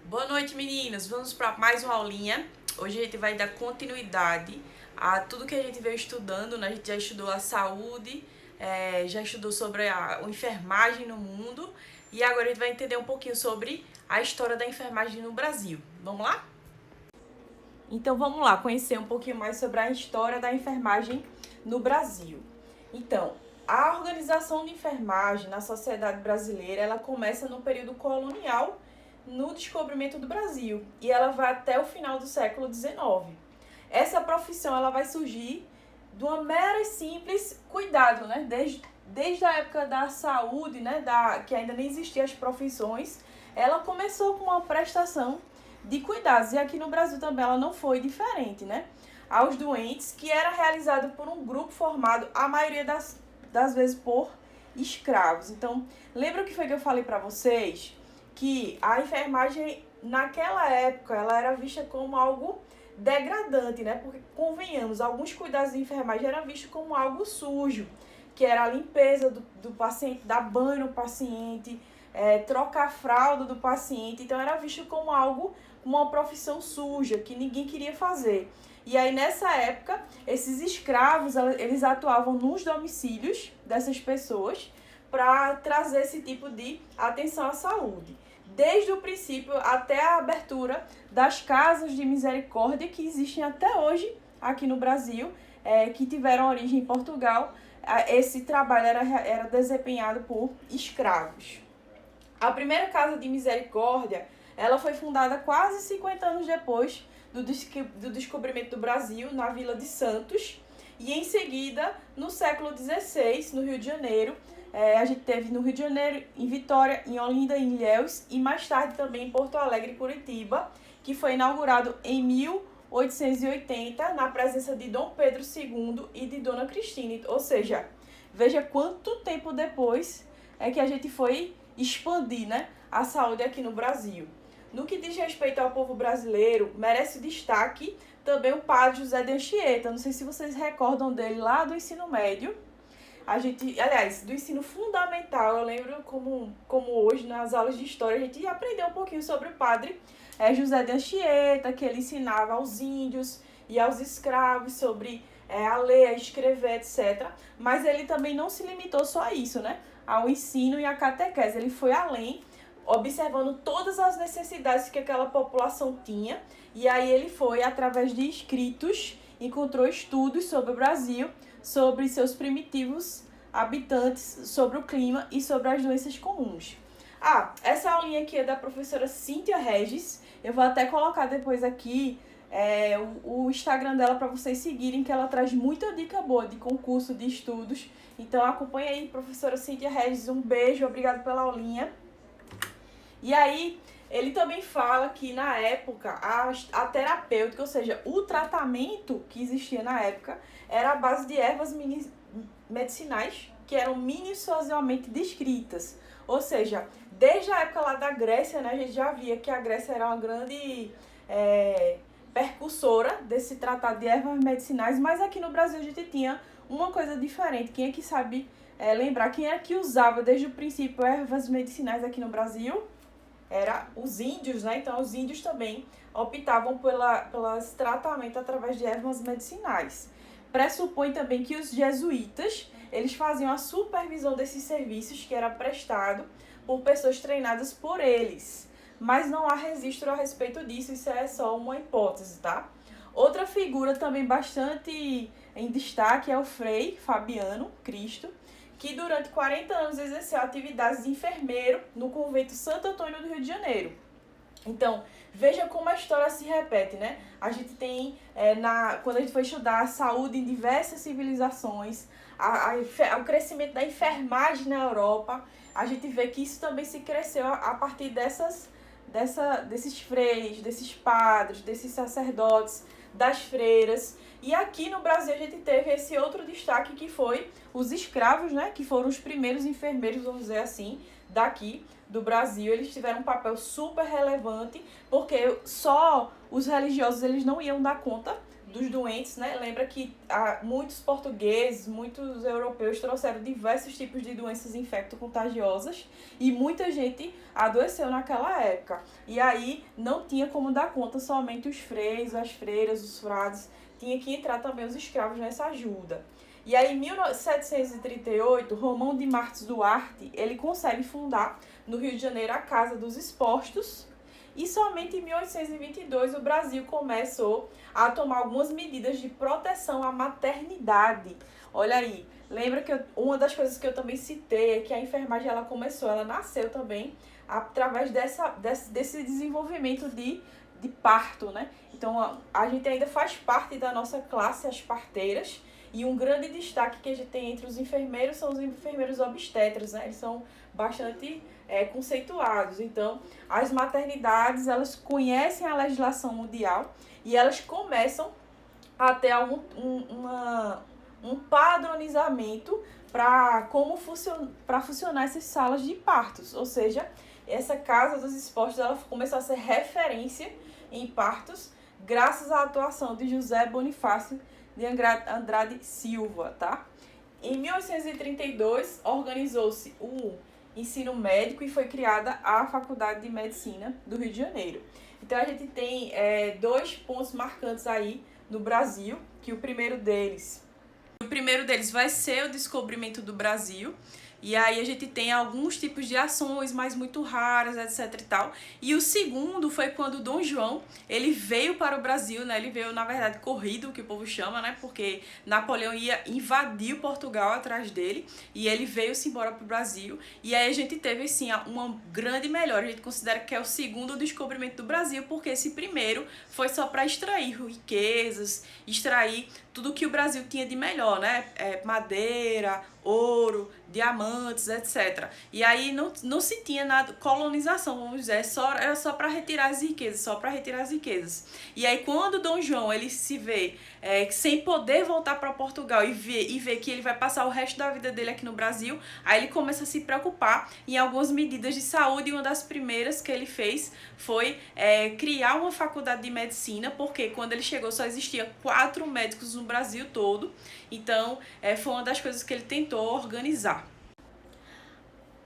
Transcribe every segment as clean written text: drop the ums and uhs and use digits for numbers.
Boa noite, meninas. Vamos para mais uma aulinha. Hoje a gente vai dar continuidade a tudo que a gente veio estudando, né? A gente já estudou a saúde, já estudou sobre a enfermagem no mundo e agora a gente vai entender um pouquinho sobre a história da enfermagem no Brasil. Vamos lá? Então vamos lá conhecer um pouquinho mais sobre a história da enfermagem no Brasil. Então, a organização de enfermagem na sociedade brasileira, ela começa no período colonial, no descobrimento do Brasil, e ela vai até o final do século XIX. Essa profissão ela vai surgir de uma mera e simples cuidado, né? Desde a época da saúde, né? Que ainda nem existiam as profissões, ela começou com uma prestação de cuidados, e aqui no Brasil também ela não foi diferente, né? Aos doentes, que era realizado por um grupo formado, a maioria das vezes por escravos. Então, lembra o que foi que eu falei para vocês? Que a enfermagem, naquela época, ela era vista como algo degradante, né? Porque, convenhamos, alguns cuidados de enfermagem eram vistos como algo sujo, que era a limpeza do paciente, dar banho no paciente, trocar a fralda do paciente. Então, era visto como algo, uma profissão suja, que ninguém queria fazer. E aí, nessa época, esses escravos, eles atuavam nos domicílios dessas pessoas para trazer esse tipo de atenção à saúde. Desde o princípio até a abertura das casas de misericórdia que existem até hoje aqui no Brasil, que tiveram origem em Portugal, esse trabalho era desempenhado por escravos. A primeira casa de misericórdia, ela foi fundada quase 50 anos depois do descobrimento do Brasil, na Vila de Santos, e em seguida, no século XVI, no Rio de Janeiro, a gente teve no Rio de Janeiro, em Vitória, em Olinda, em Ilhéus, e mais tarde também em Porto Alegre e Curitiba, que foi inaugurado em 1880, na presença de Dom Pedro II e de Dona Cristina. Ou seja, veja quanto tempo depois é que a gente foi expandir, né, a saúde aqui no Brasil. No que diz respeito ao povo brasileiro, merece destaque também o padre José de Anchieta. Não sei se vocês recordam dele lá do ensino médio. Aliás, do ensino fundamental, eu lembro como hoje nas aulas de história a gente aprendeu um pouquinho sobre o padre José de Anchieta, que ele ensinava aos índios e aos escravos sobre a ler, a escrever, etc. Mas ele também não se limitou só a isso, né? Ao ensino e à catequese. Ele foi além, observando todas as necessidades que aquela população tinha, e aí ele foi, através de escritos, encontrou estudos sobre o Brasil, sobre seus primitivos habitantes, sobre o clima e sobre as doenças comuns. Essa aulinha aqui é da professora Cíntia Regis, eu vou até colocar depois aqui o Instagram dela para vocês seguirem, que ela traz muita dica boa de concurso, de estudos. Então acompanha aí, professora Cíntia Regis, um beijo, obrigado pela aulinha. E aí, ele também fala que na época a terapêutica, ou seja, o tratamento que existia na época, era a base de ervas medicinais que eram minuciosamente descritas. Ou seja, desde a época lá da Grécia, né, a gente já via que a Grécia era uma grande percursora desse tratado de ervas medicinais, mas aqui no Brasil a gente tinha uma coisa diferente. Quem é que sabe lembrar quem é que usava desde o princípio ervas medicinais aqui no Brasil? Era os índios, né? Então, os índios também optavam pelas tratamento através de ervas medicinais. Pressupõe também que os jesuítas, eles faziam a supervisão desses serviços que era prestado por pessoas treinadas por eles. Mas não há registro a respeito disso, isso é só uma hipótese, tá? Outra figura também bastante em destaque é o Frei Fabiano Cristo, que durante 40 anos exerceu atividades de enfermeiro no convento Santo Antônio do Rio de Janeiro. Então, veja como a história se repete, né? A gente tem, quando a gente foi estudar a saúde em diversas civilizações, o crescimento da enfermagem na Europa, a gente vê que isso também se cresceu a partir desses freis, desses padres, desses sacerdotes, das freiras. E aqui no Brasil a gente teve esse outro destaque que foi os escravos, né? Que foram os primeiros enfermeiros, vamos dizer assim, daqui do Brasil. Eles tiveram um papel super relevante, porque só os religiosos eles não iam dar conta dos doentes, né? Lembra que muitos portugueses, muitos europeus trouxeram diversos tipos de doenças infecto-contagiosas e muita gente adoeceu naquela época. E aí não tinha como dar conta somente os freis, as freiras, os frades, tinha que entrar também os escravos nessa ajuda. E aí, em 1738, Romão de Martins Duarte, ele consegue fundar no Rio de Janeiro a Casa dos Expostos, e somente em 1822 o Brasil começou a tomar algumas medidas de proteção à maternidade. Olha aí, lembra que uma das coisas que eu também citei é que a enfermagem ela nasceu também através desse desenvolvimento de parto, né? Então a gente ainda faz parte da nossa classe, as parteiras, e um grande destaque que a gente tem entre os enfermeiros são os enfermeiros obstetras, né? Eles são bastante conceituados. Então, as maternidades, elas conhecem a legislação mundial e elas começam a ter um padronizamento para funcionar essas salas de partos. Ou seja, essa Casa dos Expostos ela começou a ser referência em partos graças à atuação de José Bonifácio de Andrade Silva, tá? Em 1832, organizou-se o ensino médico e foi criada a Faculdade de Medicina do Rio de Janeiro. Então, a gente tem dois pontos marcantes aí no Brasil, que o primeiro deles vai ser o descobrimento do Brasil. E aí a gente tem alguns tipos de ações, mas muito raras, etc e tal. E o segundo foi quando Dom João, ele veio para o Brasil, né? Ele veio, na verdade, corrido, que o povo chama, né? Porque Napoleão invadiu Portugal atrás dele e ele veio-se embora para o Brasil. E aí a gente teve, assim, uma grande melhora. A gente considera que é o segundo descobrimento do Brasil, porque esse primeiro foi só para extrair riquezas, extrair tudo que o Brasil tinha de melhor, né? Madeira, ouro, diamantes, etc. E aí não se tinha nada, colonização, vamos dizer, era só para retirar as riquezas, E aí quando Dom João ele se vê sem poder voltar para Portugal e vê que ele vai passar o resto da vida dele aqui no Brasil, aí ele começa a se preocupar em algumas medidas de saúde, e uma das primeiras que ele fez foi criar uma faculdade de medicina, porque quando ele chegou só existia 4 médicos no Brasil todo. Então foi uma das coisas que ele tentou organizar.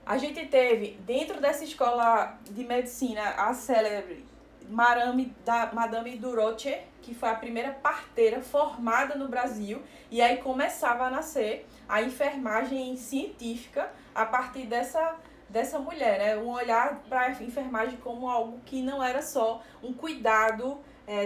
A gente teve, dentro dessa escola de medicina, a célebre Madame Durocher, que foi a primeira parteira formada no Brasil, e aí começava a nascer a enfermagem científica a partir dessa mulher, né? Um olhar para a enfermagem como algo que não era só um cuidado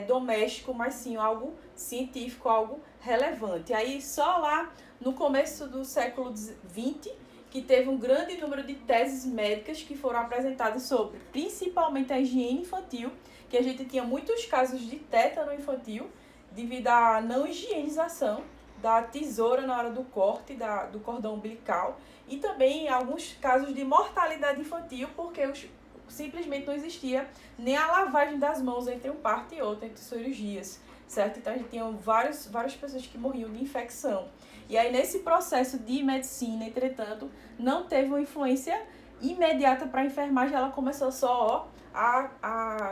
doméstico, mas sim algo científico, algo relevante. E aí só lá no começo do século XX que teve um grande número de teses médicas que foram apresentadas sobre principalmente a higiene infantil, que a gente tinha muitos casos de tétano infantil devido à não higienização da tesoura na hora do corte do cordão umbilical, e também alguns casos de mortalidade infantil porque simplesmente não existia nem a lavagem das mãos entre um parto e outro, entre cirurgias, certo? Então a gente tinha várias pessoas que morriam de infecção. E aí nesse processo de medicina, entretanto, não teve uma influência imediata para a enfermagem, ela começou só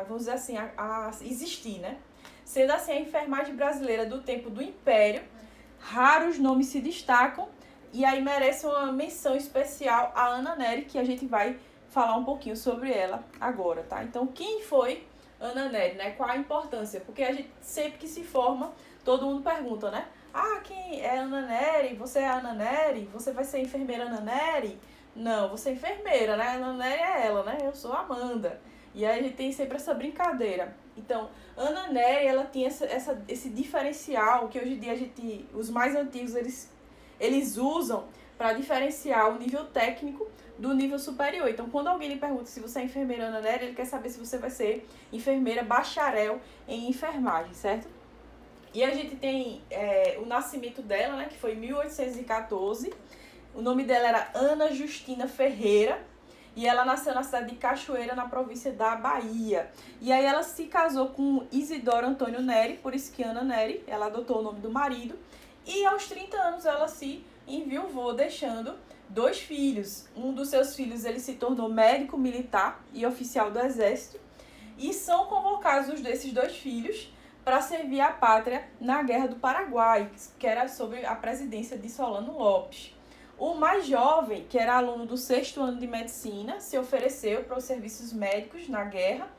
vamos dizer assim, a existir, né? Sendo assim, a enfermagem brasileira do tempo do Império, raros nomes se destacam, e aí merece uma menção especial a Ana Nery, que a gente vai falar um pouquinho sobre ela agora, tá? Então, quem foi Ana Nery, né? Qual a importância? Porque a gente sempre que se forma, todo mundo pergunta, né? Ah, quem é Ana Nery? Você é Ana Nery? Você vai ser enfermeira Ana Nery? Não, você é enfermeira, né? Ana Nery é ela, né? Eu sou a Amanda. E aí a gente tem sempre essa brincadeira. Então, Ana Nery, ela tinha esse diferencial que hoje em dia os mais antigos, eles usam para diferenciar o nível técnico do nível superior. Então, quando alguém lhe pergunta se você é enfermeira Ana Nery, ele quer saber se você vai ser enfermeira bacharel em enfermagem, certo? E a gente tem o nascimento dela, né, que foi em 1814. O nome dela era Ana Justina Ferreira. E ela nasceu na cidade de Cachoeira, na província da Bahia. E aí ela se casou com Isidoro Antônio Nery, por isso que Ana Nery, ela adotou o nome do marido. E aos 30 anos ela se enviuvou, deixando 2 filhos. Um dos seus filhos ele se tornou médico militar e oficial do exército. E são convocados esses 2 filhos para servir a pátria na Guerra do Paraguai, que era sob a presidência de Solano Lopes. O mais jovem, que era aluno do 6º ano de medicina, se ofereceu para os serviços médicos na guerra.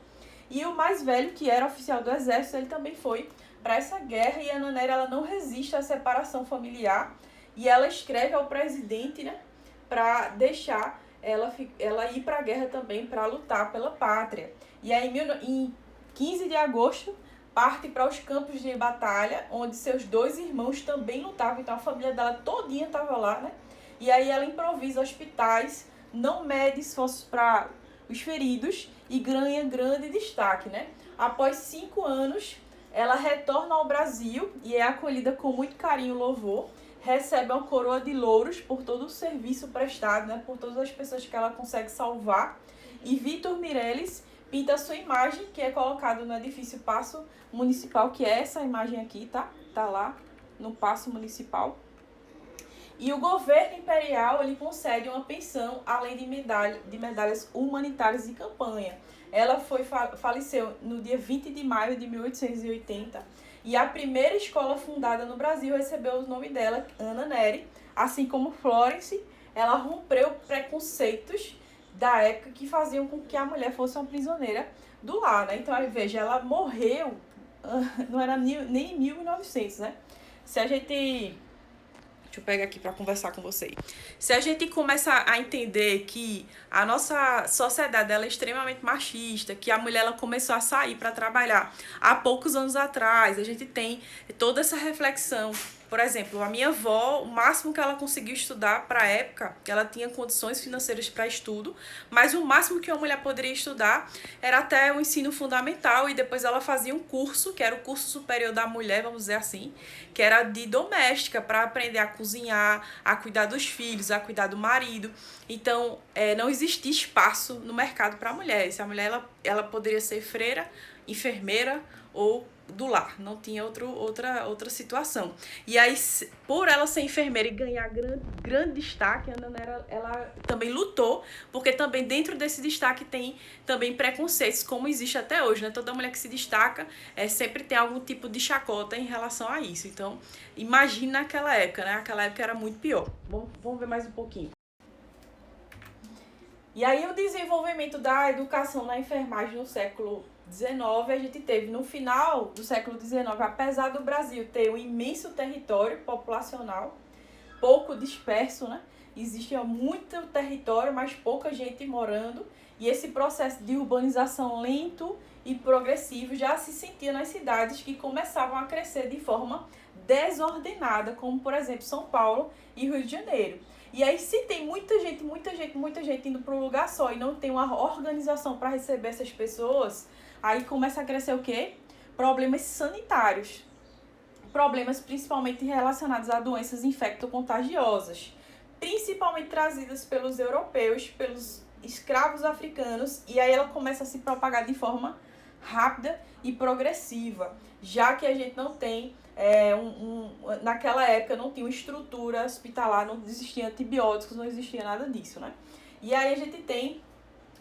E o mais velho, que era oficial do exército, ele também foi para essa guerra. E a Ana Nery, ela não resiste à separação familiar. E ela escreve ao presidente, né, para deixar ela ir para a guerra também, para lutar pela pátria. E aí, em 15 de agosto, parte para os campos de batalha, onde seus 2 irmãos também lutavam. Então, a família dela todinha estava lá, né? E aí ela improvisa hospitais, não mede esforços para os feridos e ganha grande destaque, né? Após 5 anos, ela retorna ao Brasil e é acolhida com muito carinho e louvor. Recebe uma coroa de louros por todo o serviço prestado, né? Por todas as pessoas que ela consegue salvar. E Vitor Meirelles pinta sua imagem, que é colocado no edifício Paço Municipal, que é essa imagem aqui, tá? Tá lá no Paço Municipal. E o governo imperial, ele concede uma pensão, além de medalhas humanitárias de campanha. Ela faleceu no dia 20 de maio de 1880, e a primeira escola fundada no Brasil recebeu o nome dela, Ana Nery. Assim como Florence, ela rompeu preconceitos da época que faziam com que a mulher fosse uma prisioneira do lar, né? Então, aí, veja, ela morreu, não era nem em 1900, né? Se a gente... Deixa eu pegar aqui para conversar com vocês. Se a gente começa a entender que a nossa sociedade ela é extremamente machista, que a mulher ela começou a sair para trabalhar há poucos anos atrás, a gente tem toda essa reflexão. Por exemplo, a minha avó, o máximo que ela conseguiu estudar para a época, ela tinha condições financeiras para estudo, mas o máximo que uma mulher poderia estudar era até o ensino fundamental, e depois ela fazia um curso, que era o curso superior da mulher, vamos dizer assim, que era de doméstica, para aprender a cozinhar, a cuidar dos filhos, a cuidar do marido. Então, não existia espaço no mercado para a mulher. Se a mulher ela poderia ser freira, enfermeira ou do lar, não tinha outra situação. E aí, por ela ser enfermeira e ganhar grande destaque, a Ana Nery, ela também lutou, porque também dentro desse destaque tem também preconceitos, como existe até hoje, né? Toda mulher que se destaca sempre tem algum tipo de chacota em relação a isso. Então, imagina naquela época, né? Aquela época era muito pior. Vamos ver mais um pouquinho. E aí, o desenvolvimento da educação na enfermagem no século XIX, a gente teve no final do século XIX, apesar do Brasil ter um imenso território populacional, pouco disperso, né? Existia muito território, mas pouca gente morando, e esse processo de urbanização lento e progressivo já se sentia nas cidades que começavam a crescer de forma desordenada, como por exemplo São Paulo e Rio de Janeiro. E aí, se tem muita gente indo para um lugar só e não tem uma organização para receber essas pessoas, aí começa a crescer o quê? Problemas sanitários. Problemas principalmente relacionados a doenças infecto-contagiosas, principalmente trazidas pelos europeus, pelos escravos africanos, e aí ela começa a se propagar de forma rápida e progressiva, já que a gente não tem, naquela época não tinha uma estrutura hospitalar, não existia antibióticos, não existia nada disso, né? E aí a gente tem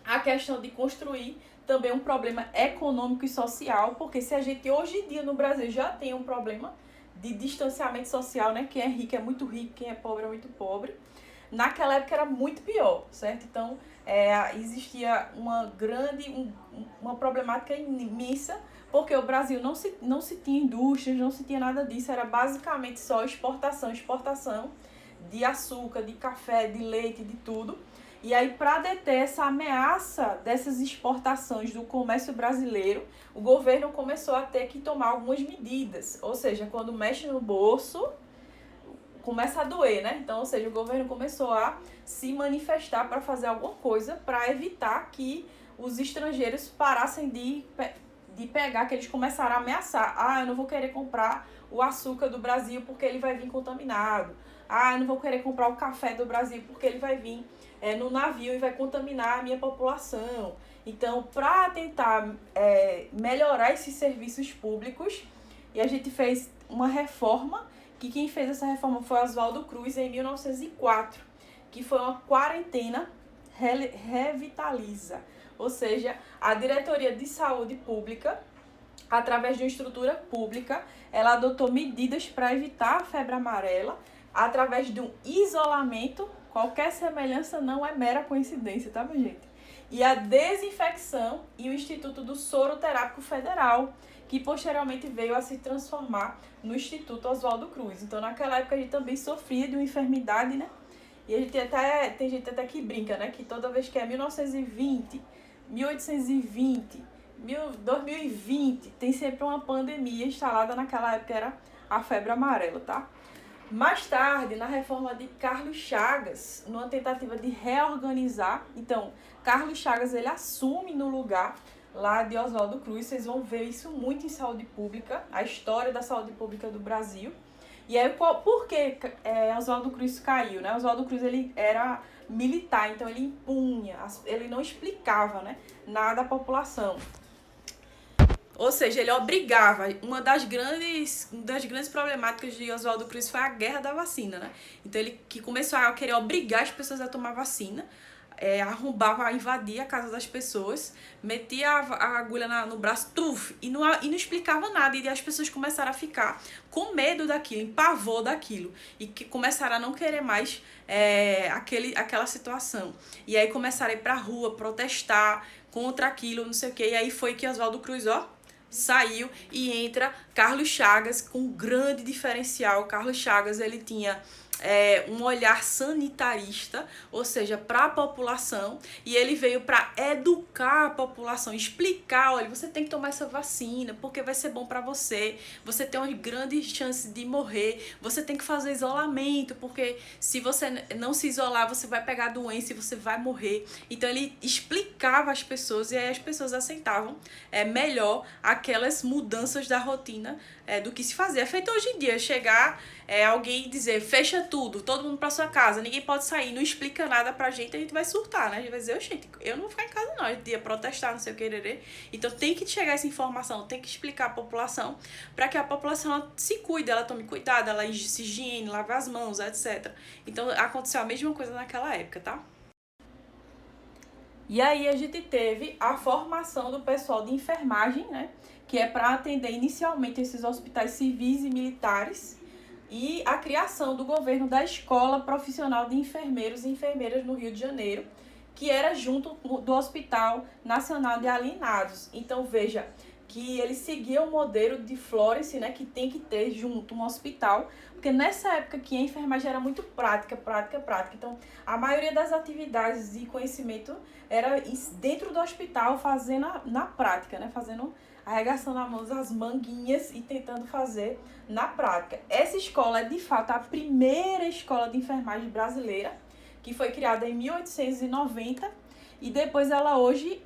a questão de construir também um problema econômico e social, porque se a gente hoje em dia no Brasil já tem um problema de distanciamento social, né? Quem é rico é muito rico, quem é pobre é muito pobre. Naquela época era muito pior, certo? Então, existia uma problemática imensa, porque o Brasil não se tinha indústrias, não se tinha nada disso, era basicamente só exportação de açúcar, de café, de leite, de tudo. E aí, para deter essa ameaça dessas exportações do comércio brasileiro, o governo começou a ter que tomar algumas medidas. Ou seja, quando mexe no bolso, começa a doer, né? Então, ou seja, o governo começou a se manifestar para fazer alguma coisa para evitar que os estrangeiros parassem de pegar, que eles começaram a ameaçar. Ah, eu não vou querer comprar o açúcar do Brasil porque ele vai vir contaminado. Ah, eu não vou querer comprar o café do Brasil porque ele vai vir no navio e vai contaminar a minha população. Então, para tentar melhorar esses serviços públicos, e a gente fez uma reforma, que quem fez essa reforma foi Oswaldo Cruz em 1904, que foi uma quarentena revitaliza. Ou seja, a Diretoria de Saúde Pública através de uma estrutura pública, ela adotou medidas para evitar a febre amarela, através de um isolamento. Qualquer semelhança não é mera coincidência, tá, minha gente? E a desinfecção e o Instituto do Soro Terápico Federal, que posteriormente veio a se transformar no Instituto Oswaldo Cruz. Então, naquela época, a gente também sofria de uma enfermidade, né? E a gente tem gente até que brinca, né? Que toda vez que é 1920, 1820, 2020, tem sempre uma pandemia instalada. Naquela época era a febre amarela, tá? Mais tarde, na reforma de Carlos Chagas, numa tentativa de reorganizar, então, Carlos Chagas, ele assume no lugar lá de Oswaldo Cruz. Vocês vão ver isso muito em saúde pública, a história da saúde pública do Brasil. E aí, por que Oswaldo Cruz caiu, né? Oswaldo Cruz, ele era militar, então ele impunha, ele não explicava, né, nada à população. Ou seja, ele obrigava. Uma das grandes problemáticas de Oswaldo Cruz foi a guerra da vacina, né? Então ele que começou a querer obrigar as pessoas a tomar vacina, arrombava, invadia a casa das pessoas, metia a agulha no braço, e não explicava nada. E as pessoas começaram a ficar com medo daquilo, em pavor daquilo, e que começaram a não querer mais aquela situação. E aí começaram a ir pra rua, protestar contra aquilo, não sei o quê. E aí foi que Oswaldo Cruz, saiu e entra Carlos Chagas com um grande diferencial. Carlos Chagas, ele tinha um olhar sanitarista, ou seja, para a população, e ele veio para educar a população, explicar, olha, você tem que tomar essa vacina, porque vai ser bom para você tem uma grande chance de morrer, você tem que fazer isolamento, porque se você não se isolar, você vai pegar a doença e você vai morrer. Então ele explicava às pessoas, e aí as pessoas aceitavam melhor aquelas mudanças da rotina do que se fazia. É feito hoje em dia, chegar alguém dizer, fecha tudo, todo mundo pra sua casa, ninguém pode sair, não explica nada pra gente, a gente vai surtar, né? A gente vai dizer, gente, eu não vou ficar em casa não, a gente ia protestar, não sei o que. Então tem que chegar essa informação, tem que explicar à população, pra que a população ela se cuide, ela tome cuidado, ela se higiene, lave as mãos, etc. Então aconteceu a mesma coisa naquela época, tá? E aí a gente teve a formação do pessoal de enfermagem, né? Que é para atender inicialmente esses hospitais civis e militares, e a criação do governo da Escola Profissional de Enfermeiros e Enfermeiras no Rio de Janeiro, que era junto do Hospital Nacional de Alienados. Então veja que ele seguia o modelo de Florence, né, que tem que ter junto um hospital, porque nessa época que a enfermagem era muito prática. Então a maioria das atividades de conhecimento era dentro do hospital, fazendo na prática, né, arregaçando as manguinhas e tentando fazer na prática. Essa escola é, de fato, a primeira escola de enfermagem brasileira, que foi criada em 1890, e depois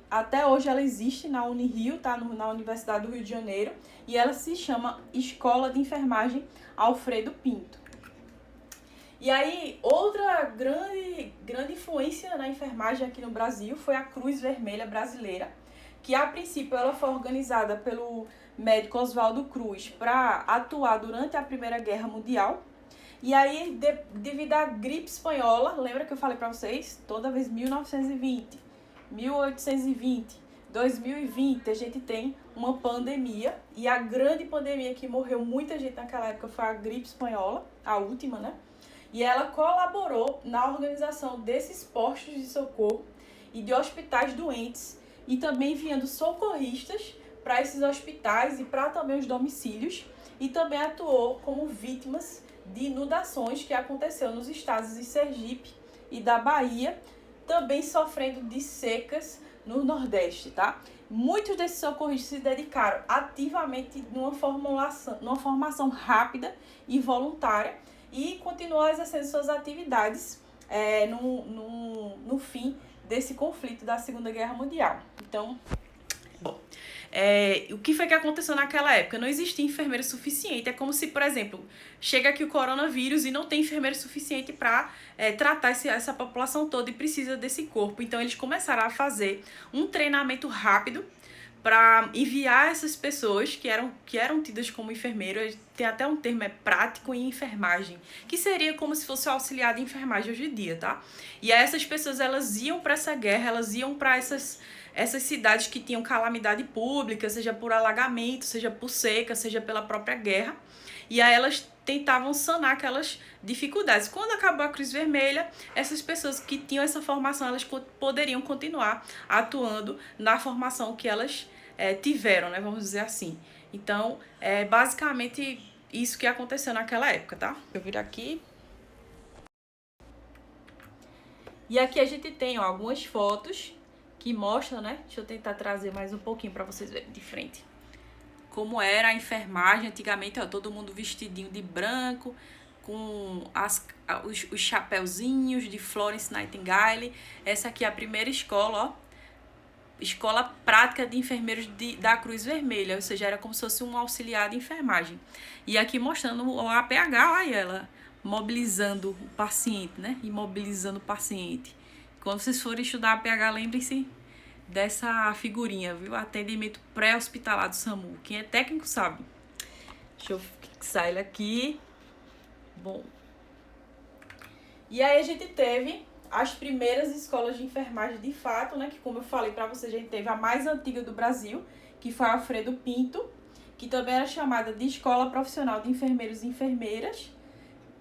até hoje ela existe na Unirio, tá? Na Universidade do Rio de Janeiro, e ela se chama Escola de Enfermagem Alfredo Pinto. E aí, outra grande influência na enfermagem aqui no Brasil foi a Cruz Vermelha Brasileira, que a princípio ela foi organizada pelo médico Oswaldo Cruz para atuar durante a Primeira Guerra Mundial. E aí, devido à gripe espanhola, lembra que eu falei para vocês? Toda vez 1920, 1820, 2020, a gente tem uma pandemia. E a grande pandemia que morreu muita gente naquela época foi a gripe espanhola, a última, né? E ela colaborou na organização desses postos de socorro e de hospitais doentes, e também enviando socorristas para esses hospitais e para também os domicílios, e também atuou como vítimas de inundações que aconteceu nos estados de Sergipe e da Bahia, também sofrendo de secas no Nordeste, tá? Muitos desses socorristas se dedicaram ativamente numa formação rápida e voluntária, e continuou exercendo suas atividades no fim desse conflito da Segunda Guerra Mundial. Então, o que foi que aconteceu naquela época? Não existia enfermeiro suficiente. É como se, por exemplo, chega aqui o coronavírus e não tem enfermeiro suficiente para tratar essa população toda, e precisa desse corpo. Então, eles começaram a fazer um treinamento rápido para enviar essas pessoas que eram tidas como enfermeiras. Tem até um termo, prático em enfermagem, que seria como se fosse o auxiliar de enfermagem hoje em dia, tá? E aí essas pessoas, elas iam para essa guerra, elas iam para essas cidades que tinham calamidade pública, seja por alagamento, seja por seca, seja pela própria guerra. E aí elas tentavam sanar aquelas dificuldades. Quando acabou a Cruz Vermelha, essas pessoas que tinham essa formação, elas poderiam continuar atuando na formação que elas tiveram, né? Vamos dizer assim. Então, é basicamente isso que aconteceu naquela época, tá? Eu viro aqui. E aqui a gente tem ó, algumas fotos que mostram, né? Deixa eu tentar trazer mais um pouquinho para vocês verem de frente. Como era a enfermagem antigamente, ó, todo mundo vestidinho de branco, com os chapeuzinhos de Florence Nightingale. Essa aqui é a primeira escola, ó. Escola Prática de Enfermeiros da Cruz Vermelha, ou seja, era como se fosse um auxiliar de enfermagem. E aqui mostrando o APH, olha ela, mobilizando o paciente, né? Imobilizando o paciente. Quando vocês forem estudar APH, lembrem-se dessa figurinha, viu? Atendimento pré-hospitalar do SAMU. Quem é técnico sabe. Deixa eu fixar ele aqui. Bom. E aí a gente teve as primeiras escolas de enfermagem de fato, né? Que como eu falei para vocês, a gente teve a mais antiga do Brasil, que foi a Alfredo Pinto, que também era chamada de Escola Profissional de Enfermeiros e Enfermeiras.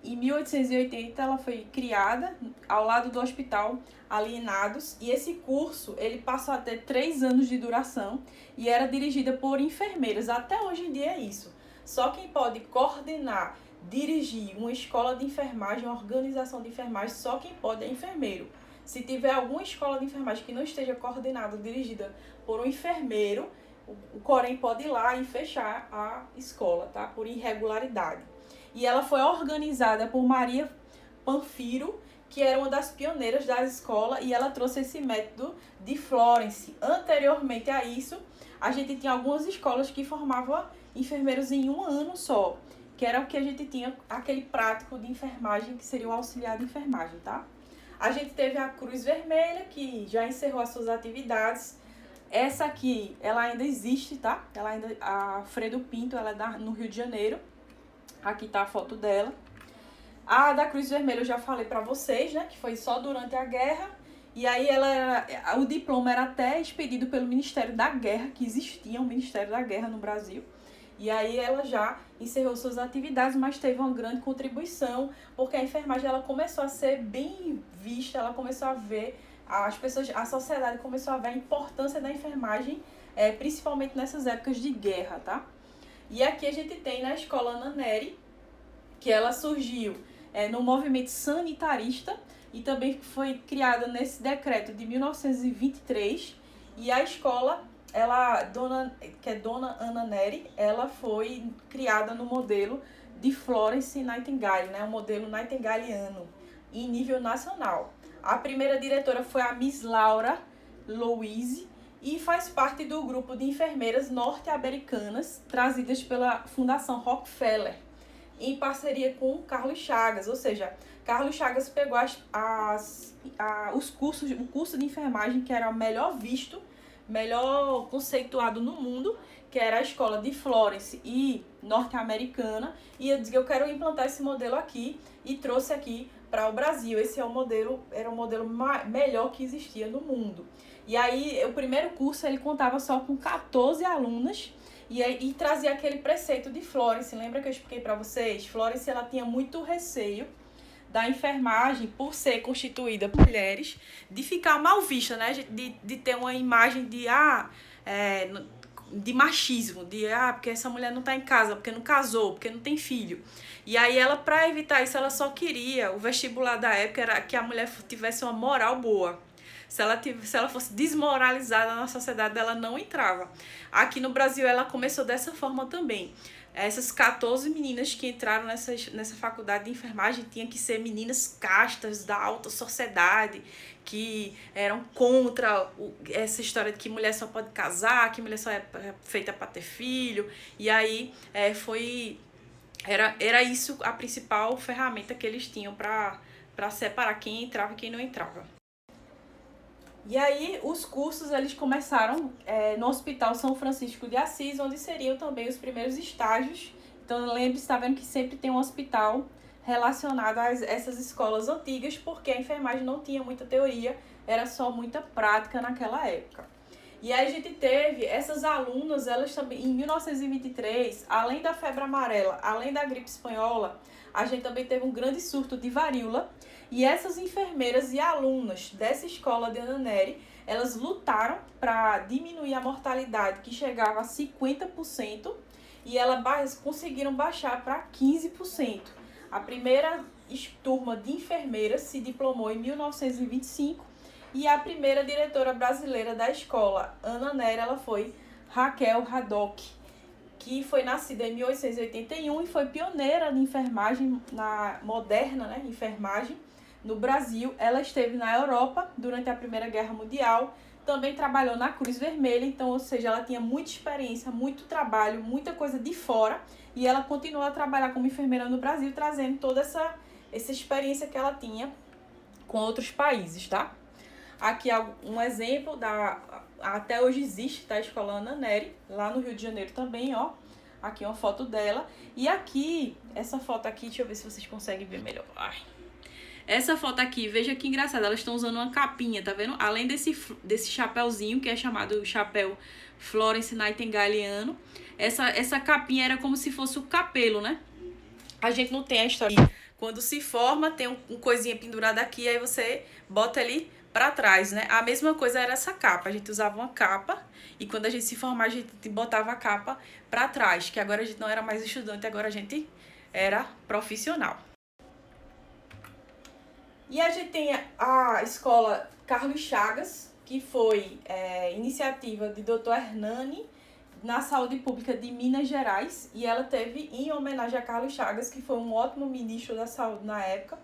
Em 1880 ela foi criada ao lado do Hospital Alienados, e esse curso ele passou a ter 3 anos de duração e era dirigida por enfermeiras. Até hoje em dia é isso. Só quem pode coordenar, dirigir uma escola de enfermagem, uma organização de enfermagem, só quem pode é enfermeiro. Se tiver alguma escola de enfermagem que não esteja coordenada, dirigida por um enfermeiro, o Corém pode ir lá e fechar a escola, tá? Por irregularidade. E ela foi organizada por Maria Panfiro, que era uma das pioneiras da escola, e ela trouxe esse método de Florence. Anteriormente a isso, a gente tinha algumas escolas que formavam enfermeiros em 1 ano só, que era o que a gente tinha, aquele prático de enfermagem, que seria o auxiliar de enfermagem, tá? A gente teve a Cruz Vermelha, que já encerrou as suas atividades. Essa aqui, ela ainda existe, tá? A Alfredo Pinto, ela é no Rio de Janeiro. Aqui tá a foto dela. A da Cruz Vermelha eu já falei pra vocês, né? Que foi só durante a guerra. E aí o diploma era até expedido pelo Ministério da Guerra, que existia um Ministério da Guerra no Brasil. E aí ela já encerrou suas atividades, mas teve uma grande contribuição, porque a enfermagem ela começou a ser bem vista, ela começou a ver, a sociedade começou a ver a importância da enfermagem, principalmente nessas épocas de guerra, tá? E aqui a gente tem na escola Ana Nery, que ela surgiu no movimento sanitarista e também foi criada nesse decreto de 1923. E a escola, que é Dona Ana Nery, ela foi criada no modelo de Florence Nightingale, né, o modelo nightingaliano, em nível nacional. A primeira diretora foi a Miss Laura Louise, e faz parte do grupo de enfermeiras norte-americanas trazidas pela Fundação Rockefeller, em parceria com Carlos Chagas. Ou seja, Carlos Chagas pegou o curso de enfermagem que era o melhor visto, melhor conceituado no mundo, que era a escola de Florence e norte-americana, e eu disse que eu quero implantar esse modelo aqui e trouxe aqui para o Brasil. Esse era o modelo melhor que existia no mundo. E aí, o primeiro curso, ele contava só com 14 alunas e trazia aquele preceito de Florence. Lembra que eu expliquei para vocês? Florence, ela tinha muito receio da enfermagem, por ser constituída por mulheres, de ficar mal vista, né? De ter uma imagem de machismo, porque essa mulher não tá em casa, porque não casou, porque não tem filho. E aí ela, para evitar isso, ela só queria, o vestibular da época era que a mulher tivesse uma moral boa. Se ela fosse desmoralizada na sociedade, ela não entrava. Aqui no Brasil, ela começou dessa forma também. Essas 14 meninas que entraram nessa faculdade de enfermagem tinham que ser meninas castas da alta sociedade, que eram contra essa história de que mulher só pode casar, que mulher só é feita para ter filho. E aí era isso a principal ferramenta que eles tinham para separar quem entrava e quem não entrava. E aí os cursos eles começaram no Hospital São Francisco de Assis, onde seriam também os primeiros estágios. Então lembre-se, está vendo que sempre tem um hospital relacionado a essas escolas antigas, porque a enfermagem não tinha muita teoria, era só muita prática naquela época. E aí a gente teve essas alunas, elas também, em 1923, além da febre amarela, além da gripe espanhola, a gente também teve um grande surto de varíola. E essas enfermeiras e alunas dessa escola de Ana Nery, elas lutaram para diminuir a mortalidade, que chegava a 50%, e elas conseguiram baixar para 15%. A primeira turma de enfermeiras se diplomou em 1925, e a primeira diretora brasileira da escola, Ana Nery, ela foi Raquel Haddock, que foi nascida em 1881 e foi pioneira de enfermagem, na moderna, né, enfermagem no Brasil. Ela esteve na Europa durante a Primeira Guerra Mundial, também trabalhou na Cruz Vermelha, então, ou seja, ela tinha muita experiência, muito trabalho, muita coisa de fora, e ela continuou a trabalhar como enfermeira no Brasil, trazendo toda essa experiência que ela tinha com outros países, tá? Aqui um exemplo até hoje existe, tá? A escola Ana Nery, lá no Rio de Janeiro também, ó. Aqui uma foto dela. E aqui, essa foto aqui, deixa eu ver se vocês conseguem ver melhor. Ai. Essa foto aqui, veja que engraçada, elas estão usando uma capinha, tá vendo? Além desse chapéuzinho, que é chamado chapéu Florence Nightingaleano, essa capinha era como se fosse o capelo, né? A gente não tem a história. Quando se forma, tem um coisinha pendurada aqui, aí você bota ali para trás, né? A mesma coisa era essa capa. A gente usava uma capa e quando a gente se formava, a gente botava a capa para trás, que agora a gente não era mais estudante, agora a gente era profissional. E a gente tem a escola Carlos Chagas, que foi iniciativa de Dr. Hernani na Saúde Pública de Minas Gerais, e ela teve em homenagem a Carlos Chagas, que foi um ótimo ministro da saúde na época,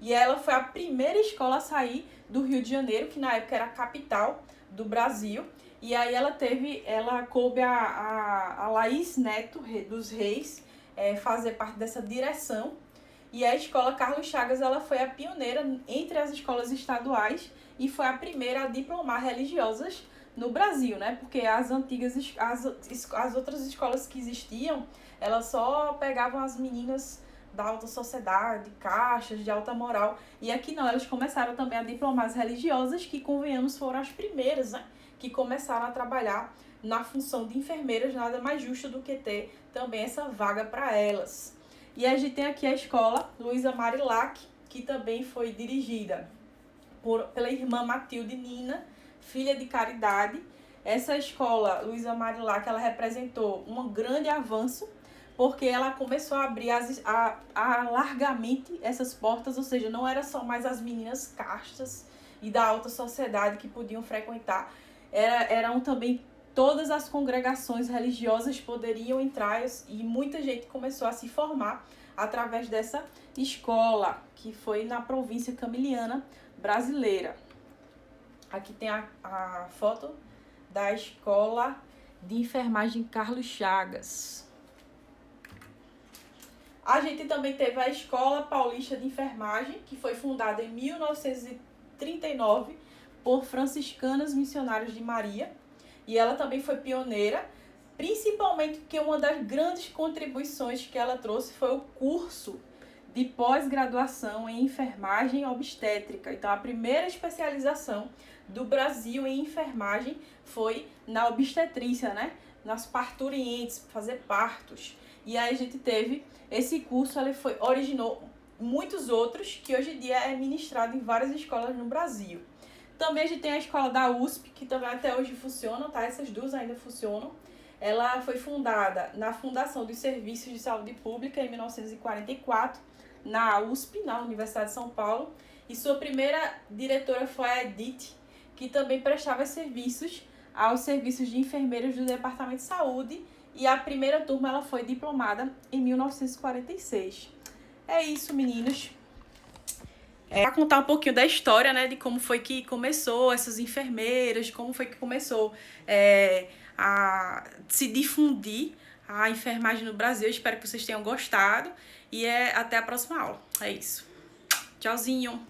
e ela foi a primeira escola a sair do Rio de Janeiro, que na época era a capital do Brasil, e aí ela coube a Laís Neto dos Reis fazer parte dessa direção. E a escola Carlos Chagas, ela foi a pioneira entre as escolas estaduais e foi a primeira a diplomar religiosas no Brasil, né? Porque as outras escolas que existiam, elas só pegavam as meninas da alta sociedade, caixas de alta moral. E aqui não, elas começaram também a diplomar as religiosas, que, convenhamos, foram as primeiras, né? Que começaram a trabalhar na função de enfermeiras. Nada mais justo do que ter também essa vaga para elas. E a gente tem aqui a escola Luísa Marilac, que também foi dirigida pela irmã Matilde Nina, filha de Caridade. Essa escola, Luísa Marilac, ela representou um grande avanço, porque ela começou a abrir largamente essas portas, ou seja, não era só mais as meninas castas e da alta sociedade que podiam frequentar, eram também todas as congregações religiosas poderiam entrar, e muita gente começou a se formar através dessa escola, que foi na província camiliana brasileira. Aqui tem a foto da escola de enfermagem Carlos Chagas. A gente também teve a Escola Paulista de Enfermagem, que foi fundada em 1939 por franciscanas missionárias de Maria. E ela também foi pioneira, principalmente porque uma das grandes contribuições que ela trouxe foi o curso de pós-graduação em enfermagem obstétrica. Então, a primeira especialização do Brasil em enfermagem foi na obstetrícia, né? Nas parturientes, fazer partos. E aí a gente teve esse curso, originou muitos outros, que hoje em dia é ministrado em várias escolas no Brasil. Também a gente tem a escola da USP, que também até hoje funciona, tá? Essas duas ainda funcionam. Ela foi fundada na Fundação dos Serviços de Saúde Pública em 1944, na USP, na Universidade de São Paulo. E sua primeira diretora foi a Edith, que também prestava serviços aos serviços de enfermeiros do Departamento de Saúde. E a primeira turma ela foi diplomada em 1946. É isso, meninos. Para contar um pouquinho da história, né, de como foi que começou essas enfermeiras, como foi que começou a se difundir a enfermagem no Brasil. Eu espero que vocês tenham gostado e até a próxima aula. É isso. Tchauzinho!